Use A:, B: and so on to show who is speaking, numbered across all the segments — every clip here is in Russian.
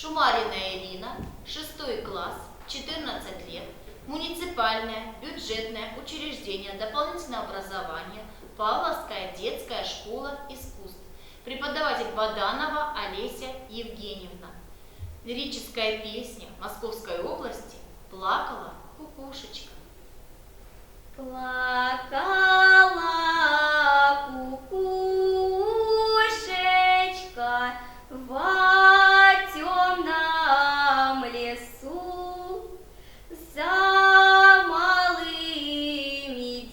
A: Шумарина Ирина, 6 класс, 14 лет, муниципальное бюджетное учреждение дополнительного образования, Павловская детская школа искусств, преподаватель Баданова Олеся Евгеньевна. Лирическая песня Московской области «Плакала кукушечка».
B: Плакала кукушечка во темном лесу за малыми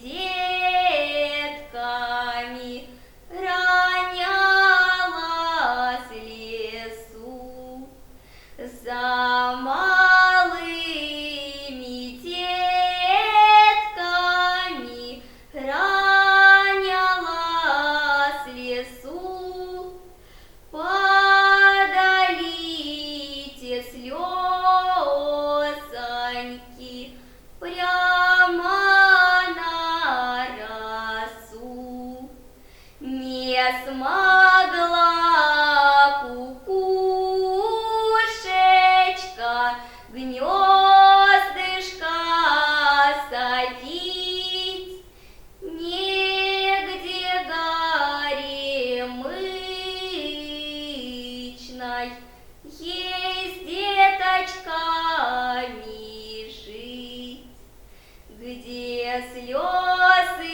B: детками, ронялась лесу, за малыми детками, ронялась лесу. Подалите слезоньки прямо на росу. Не смогла кукушечка гнездышко садить, негде горемычной ей с деточками жить, где слезы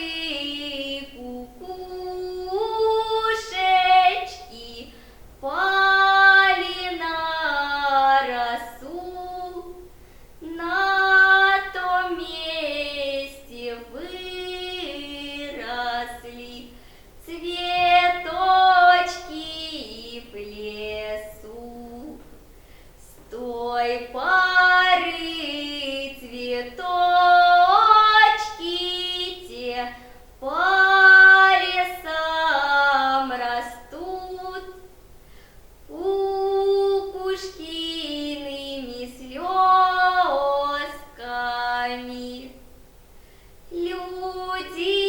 B: кукушечки пали на росу, на том месте выросли цветочки в лесу. С той поры цветочки те по лесам растут, кукушкиными слезками. Люди